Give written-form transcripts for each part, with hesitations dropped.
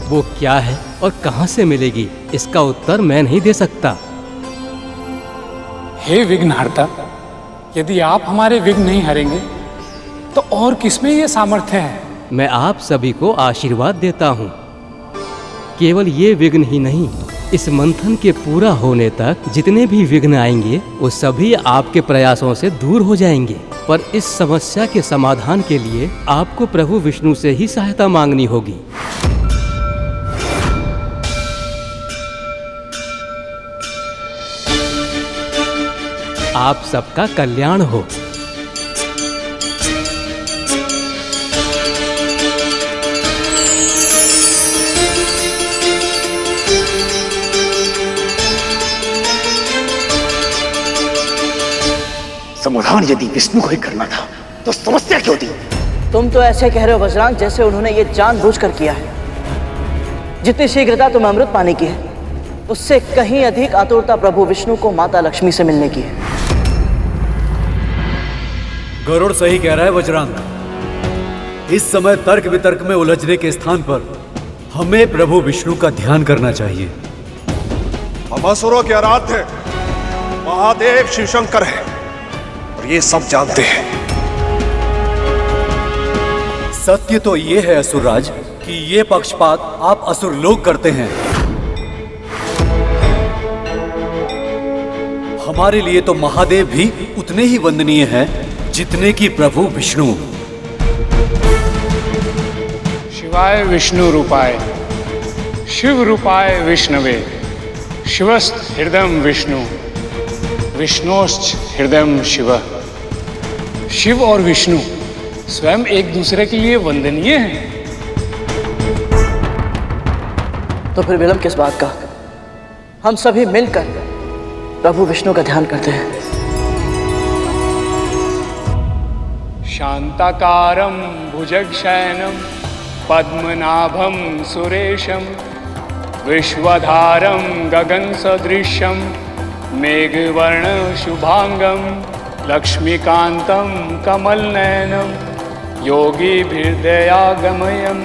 वो क्या है और कहाँ से मिलेगी, इसका उत्तर मैं नहीं दे सकता। हे विघ्नहर्ता, यदि आप हमारे विघ्न नहीं हरेंगे तो और किसमें ये सामर्थ्य है? मैं आप सभी को आशीर्वाद देता हूँ। केवल ये विघ्न ही नहीं, इस मंथन के पूरा होने तक जितने भी विघ्न आएंगे वो सभी आपके प्रयासों से दूर हो जाएंगे। पर इस समस्या के समाधान के लिए आपको प्रभु विष्णु से ही सहायता मांगनी होगी। आप सबका कल्याण हो। समाधान यदि विष्णु को ही करना था तो समस्या क्यों थी? तुम तो ऐसे कह रहे हो वज्रांग जैसे उन्होंने ये जानबूझकर किया है। जितनी शीघ्रता तुम्हें अमृत पाने की है, उससे कहीं अधिक आतुरता प्रभु विष्णु को माता लक्ष्मी से मिलने की है। गरुड़ सही कह रहा है वज्रांग। इस समय तर्क वितर्क में उलझने के स्थान पर हमें प्रभु विष्णु का ध्यान करना चाहिए। हम असुरों के आराध्य महादेव शिवशंकर हैं और ये सब जानते हैं। सत्य तो ये है असुरराज कि ये पक्षपात आप असुर लोग करते हैं। हमारे लिए तो महादेव भी उतने ही वंदनीय हैं जितने कि प्रभु विष्णु। शिवाय विष्णु रूपाय शिव रूपाय विष्णवे शिवस्त हृदयम विष्णु विष्णोश्च हृदयम शिव। शिव और विष्णु स्वयं एक दूसरे के लिए वंदनीय हैं। तो फिर विलंब किस बात का? हम सभी मिलकर प्रभु विष्णु का ध्यान करते हैं। शांताकारं भुजगशयनं पद्मनाभं सुरेशं विश्वधारं गगनसदृशं मेघवर्ण शुभांगं लक्ष्मीकांतं कमलनयनं योगिभिर्दयागमयं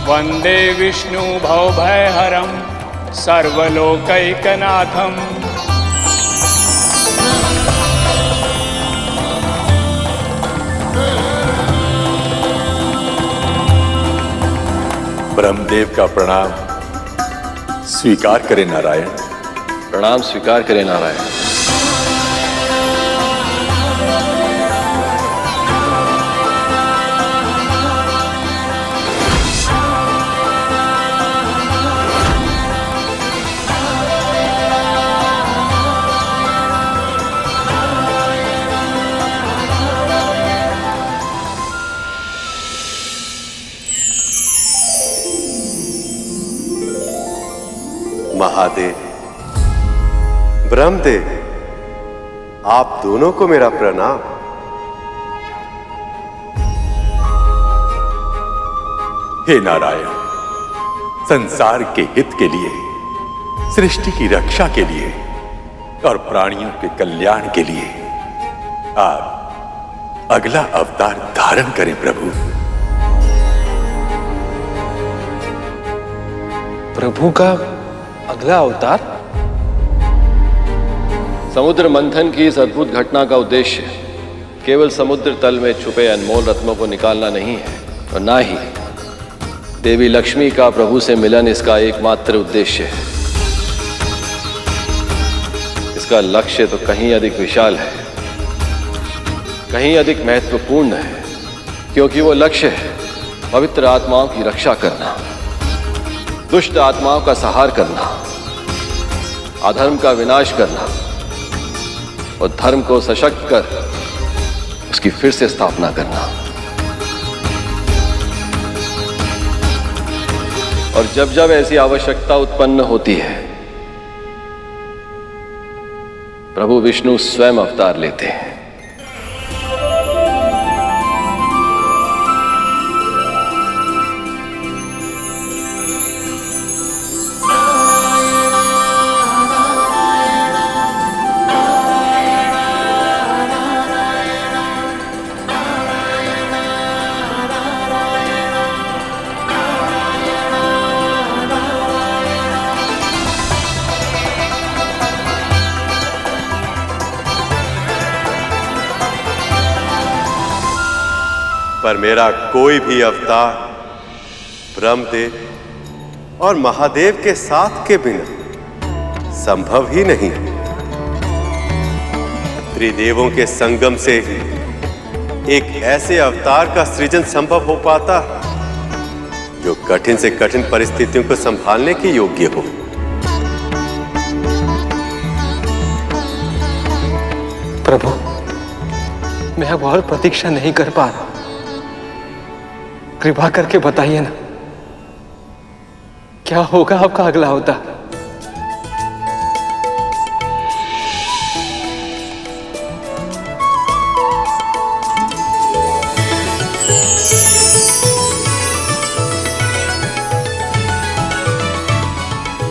वंदे विष्णु भवभयहरं सर्वलोकैकनाथं। ब्रह्मदेव का प्रणाम स्वीकार करें नारायण। प्रणाम स्वीकार करें नारायण। महादेव, ब्रह्मदेव, आप दोनों को मेरा प्रणाम। हे नारायण, संसार के हित के लिए, सृष्टि की रक्षा के लिए और प्राणियों के कल्याण के लिए आप अगला अवतार धारण करें प्रभु। प्रभु का अगला अवतार? समुद्र मंथन की इस अद्भुत घटना का उद्देश्य केवल समुद्र तल में छुपे अनमोल रत्नों को निकालना नहीं है और ना ही देवी लक्ष्मी का प्रभु से मिलन इसका एकमात्र उद्देश्य है। इसका लक्ष्य तो कहीं अधिक विशाल है, कहीं अधिक महत्वपूर्ण है, क्योंकि वो लक्ष्य है पवित्र आत्माओं की रक्षा करना, दुष्ट आत्माओं का संहार करना, अधर्म का विनाश करना और धर्म को सशक्त कर उसकी फिर से स्थापना करना। और जब जब ऐसी आवश्यकता उत्पन्न होती है प्रभु विष्णु स्वयं अवतार लेते हैं। पर मेरा कोई भी अवतार ब्रह्मदेव और महादेव के साथ के बिना संभव ही नहीं। त्रिदेवों के संगम से ही एक ऐसे अवतार का सृजन संभव हो पाता जो कठिन से कठिन परिस्थितियों को संभालने के योग्य हो। प्रभु, मैं अब और प्रतीक्षा नहीं कर पा रहा। कृपा करके बताइए ना, क्या होगा आपका अगला अवतार?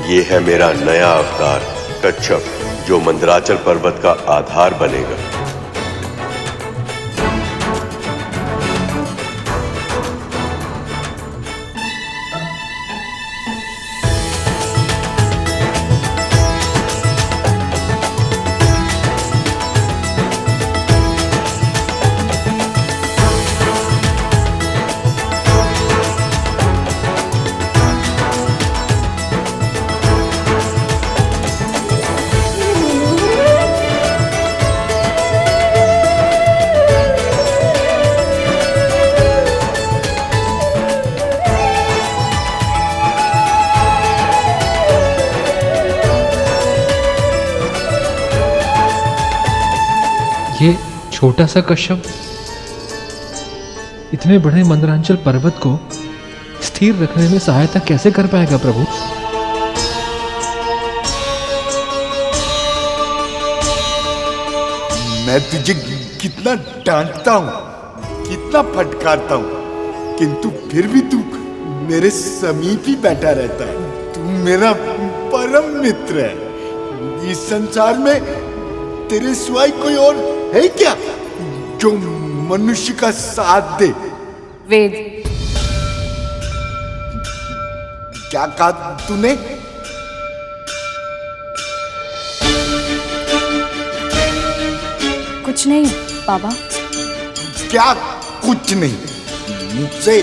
ये है मेरा नया अवतार कच्छप, जो मंदराचल पर्वत का आधार बनेगा। ये छोटा सा कश्यप इतने बड़े मंदरांचल पर्वत को स्थिर रखने में सहायता कैसे कर पाएगा प्रभु? मैं तुझे कितना डांटता हूँ, कितना फटकारता हूँ, किंतु फिर भी तू मेरे समीप ही बैठा रहता है। तू मेरा परम मित्र है। इस संसार में तेरे सिवाय कोई और है क्या जो मनुष्य का साथ दे? वेद। क्या कहा तूने? कुछ नहीं बाबा। क्या कुछ नहीं? मुझसे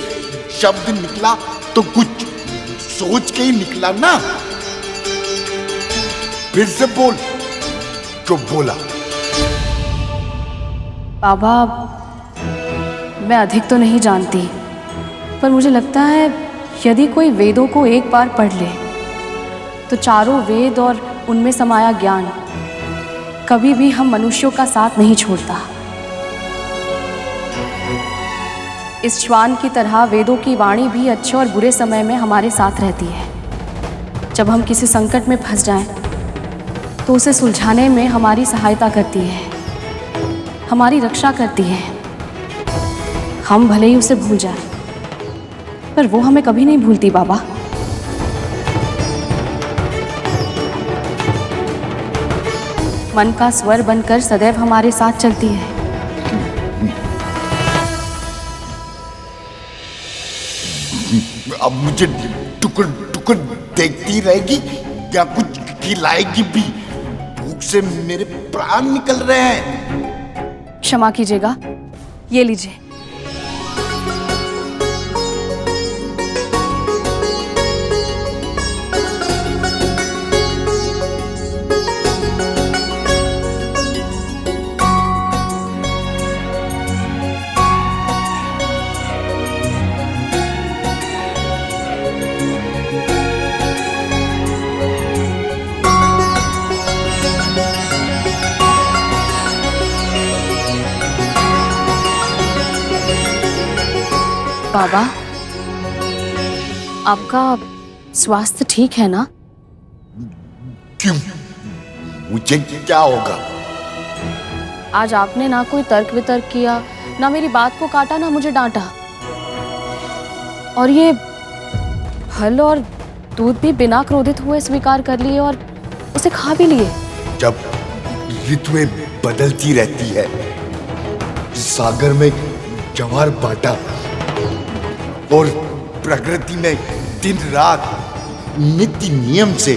शब्द निकला तो कुछ सोच के ही निकला ना। फिर से बोल जो बोला। बाबा, मैं अधिक तो नहीं जानती, पर मुझे लगता है यदि कोई वेदों को एक बार पढ़ ले तो चारों वेद और उनमें समाया ज्ञान कभी भी हम मनुष्यों का साथ नहीं छोड़ता। इस श्वान की तरह वेदों की वाणी भी अच्छे और बुरे समय में हमारे साथ रहती है। जब हम किसी संकट में फंस जाएं, तो उसे सुलझाने में हमारी सहायता करती है, हमारी रक्षा करती है। हम भले ही उसे भूल जाएं, पर वो हमें कभी नहीं भूलती बाबा। मन का स्वर बनकर सदैव हमारे साथ चलती है। अब मुझे टुकड़ टुकड़ देखती रहेगी या कुछ खिलाएगी भी? भूख से मेरे प्राण निकल रहे हैं। क्षमा कीजिएगा, ये लीजिए। बाबा, आपका स्वास्थ्य ठीक है ना? क्यों? मुझे क्या होगा? आज आपने ना कोई तर्क वितर्क किया, ना मेरी बात को काटा, ना मुझे डांटा, और ये फल और दूध भी बिना क्रोधित हुए स्वीकार कर लिए और उसे खा भी लिए। जब ऋतुएं बदलती रहती है, सागर में जवार बांटा और प्रकृति में दिन रात नित्य नियम से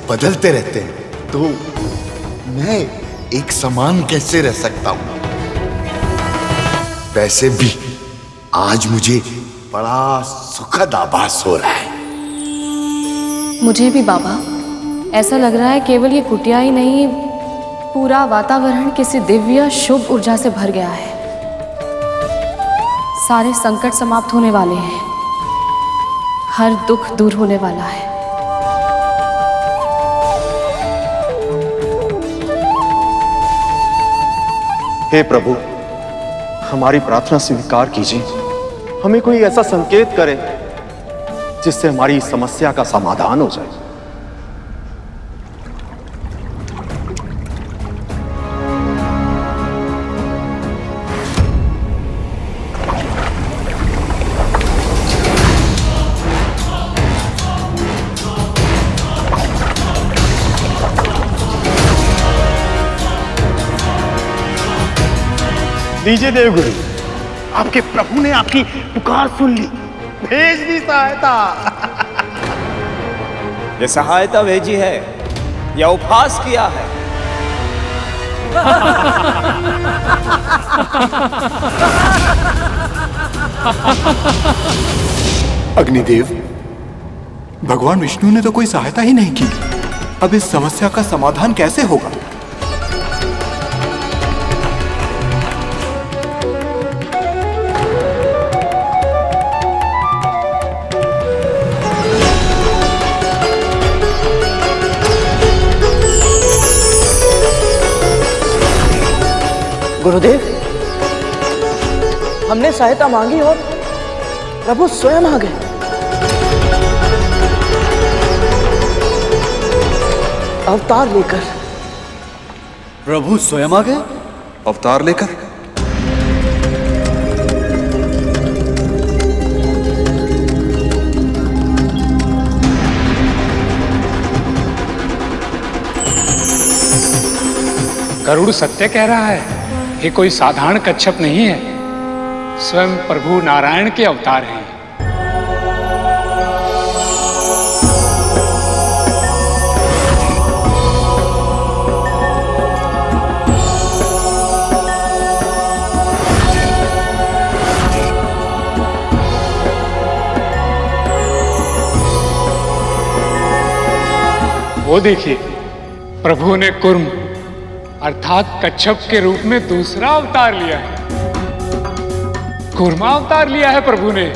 बदलते रहते हैं, तो मैं एक समान कैसे रह सकता हूं? वैसे भी आज मुझे बड़ा सुखद आभास हो रहा है। मुझे भी बाबा ऐसा लग रहा है केवल ये कुटिया ही नहीं, पूरा वातावरण किसी दिव्य शुभ ऊर्जा से भर गया है। सारे संकट समाप्त होने वाले हैं, हर दुख दूर होने वाला है। हे प्रभु, हमारी प्रार्थना स्वीकार कीजिए। हमें कोई ऐसा संकेत करे जिससे हमारी इस समस्या का समाधान हो जाए। लीजिए देवगुरु, आपके प्रभु ने आपकी पुकार सुन ली, भेज दी सहायता। ये सहायता भेजी है या उपहास किया है? अग्निदेव, भगवान विष्णु ने तो कोई सहायता ही नहीं की। अब इस समस्या का समाधान कैसे होगा? गुरुदेव, हमने सहायता मांगी और प्रभु स्वयं आ गए। अवतार लेकर। प्रभु स्वयं आ गए? अवतार लेकर? गरुड़ सत्य कह रहा है, ये कोई साधारण कच्छप नहीं है, स्वयं प्रभु नारायण के अवतार हैं। वो देखिए, प्रभु ने कुर्म अर्थात कच्छप के रूप में दूसरा अवतार लिया है। कूर्मा अवतार लिया है प्रभु ने।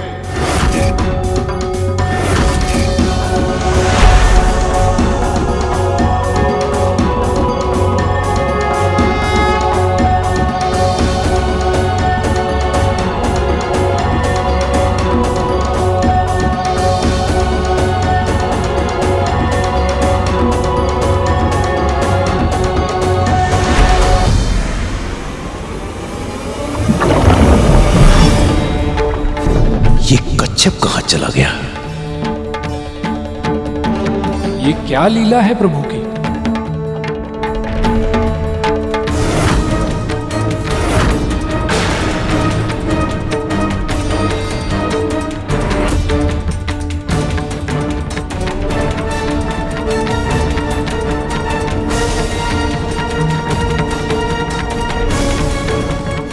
कच्छप कहां चला गया? ये क्या लीला है प्रभु की?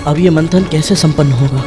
अब ये मंथन कैसे संपन्न होगा?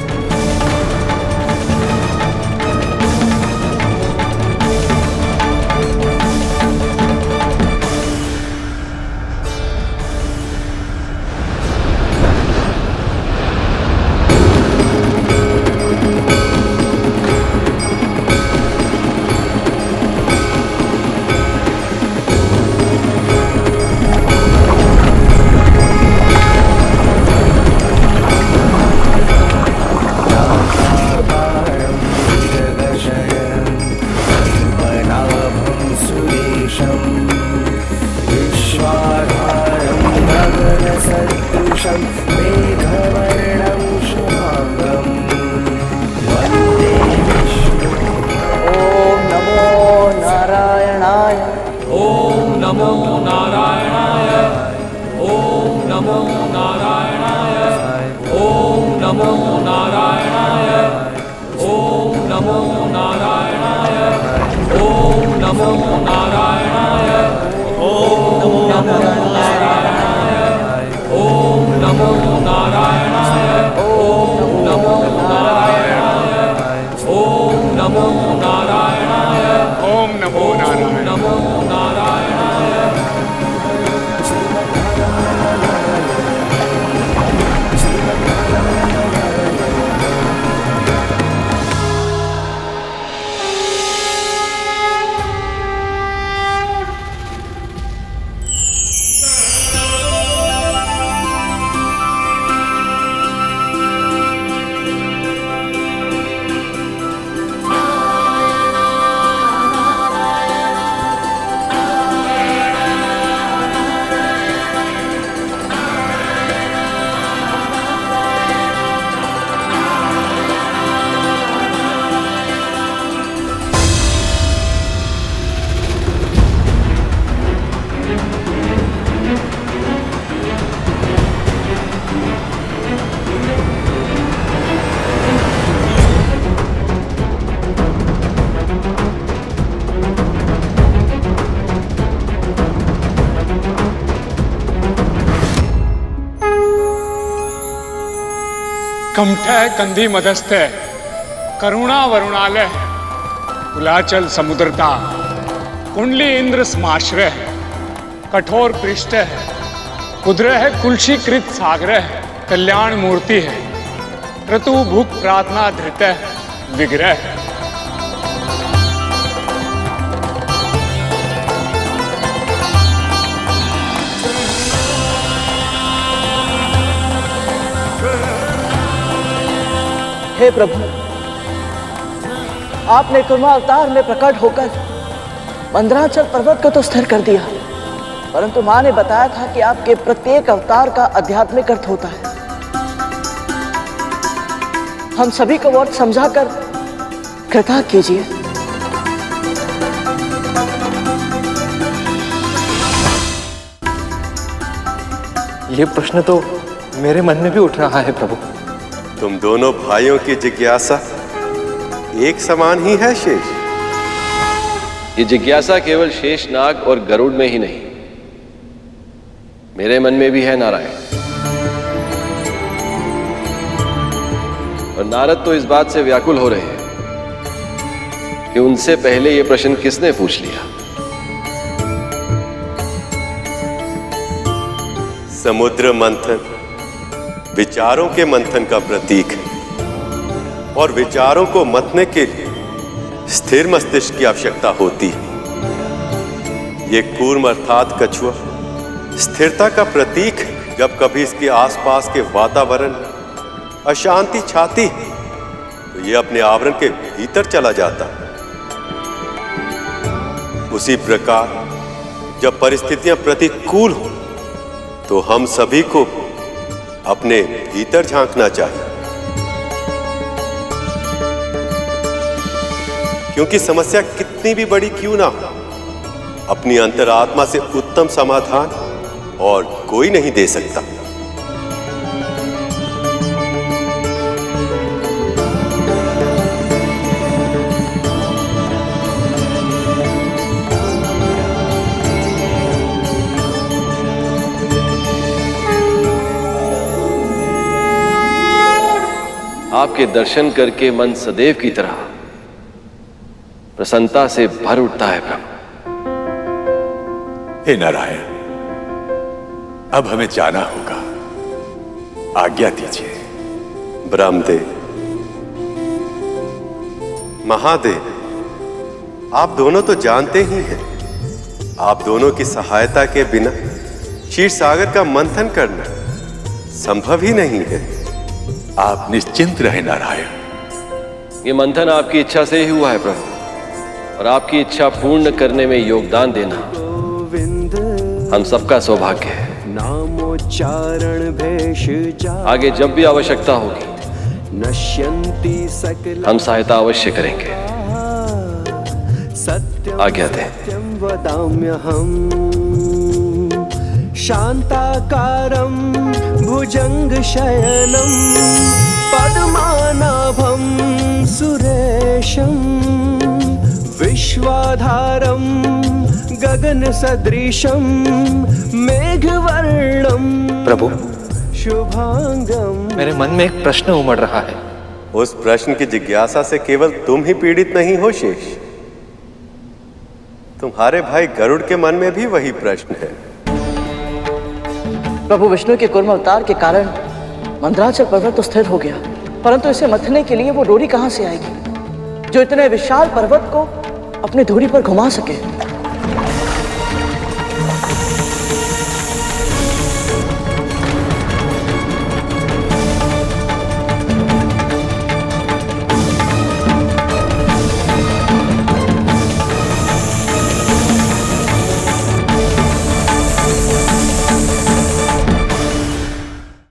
नमो नारायणाय। नमो नारायणाय। ओम नमो नारायण। नमो नारायणाय। कमठः कंधी मदस्थ करुणा वरुणालय कुलाचल समुद्रता कुंडली इंद्र समाश्रय कठोर पृष्ठ कुद्र है कुलशीकृत सागर कल्याण मूर्ति है क्रतु भुक प्रार्थना धृत विग्रह। हे प्रभु, आपने कुर्मा अवतार में प्रकट होकर मंदराचल पर्वत को तो स्थिर कर दिया, परंतु मां ने बताया था कि आपके प्रत्येक अवतार का आध्यात्मिक अर्थ होता है। हम सभी को और समझाकर कृपा कीजिए। ये प्रश्न तो मेरे मन में भी उठ रहा है प्रभु। तुम दोनों भाइयों की जिज्ञासा एक समान ही है शेष। ये जिज्ञासा केवल शेषनाग और गरुड़ में ही नहीं, मेरे मन में भी है नारायण। और नारद तो इस बात से व्याकुल हो रहे हैं कि उनसे पहले ये प्रश्न किसने पूछ लिया। समुद्र मंथन विचारों के मंथन का प्रतीक है और विचारों को मतने के लिए स्थिर मस्तिष्क की आवश्यकता होती है। ये कूर्म अर्थात कछुआ स्थिरता का प्रतीक है। जब कभी इसके आसपास के वातावरण अशांति छाती तो ये अपने आवरण के भीतर चला जाता है। उसी प्रकार जब परिस्थितियां प्रतिकूल हो तो हम सभी को अपने भीतर झांकना चाहिए, क्योंकि समस्या कितनी भी बड़ी क्यों ना हो, अपनी अंतरात्मा से उत्तम समाधान और कोई नहीं दे सकता। आपके दर्शन करके मन सदैव की तरह प्रसन्नता से भर उठता है प्रभु। हे नारायण, अब हमें जाना होगा, आज्ञा दीजिए। ब्रह्मदेव, महादेव, आप दोनों तो जानते ही हैं, आप दोनों की सहायता के बिना क्षीर सागर का मंथन करना संभव ही नहीं है। आप निश्चिंत रहे नारायण। ये मंथन आपकी इच्छा से ही हुआ है प्रभु, और आपकी इच्छा पूर्ण करने में योगदान देना हम सबका सौभाग्य है। आगे जब भी आवश्यकता होगी हम सहायता अवश्य करेंगे। आज्ञा दें। शांताकारं भुजंगशयनं पद्मनाभं सुरेशं विश्वाधारं गगनसदृशं मेघवर्णं प्रभु, शुभांगं। मेरे मन में एक प्रश्न उमड़ रहा है। उस प्रश्न की जिज्ञासा से केवल तुम ही पीड़ित नहीं हो शेष, तुम्हारे भाई गरुड़ के मन में भी वही प्रश्न है। प्रभु विष्णु के कूर्म अवतार के कारण मंदराचल पर्वत तो स्थिर हो गया, परंतु इसे मथने के लिए वो डोरी कहां से आएगी जो इतने विशाल पर्वत को अपनी धुरी पर घुमा सके।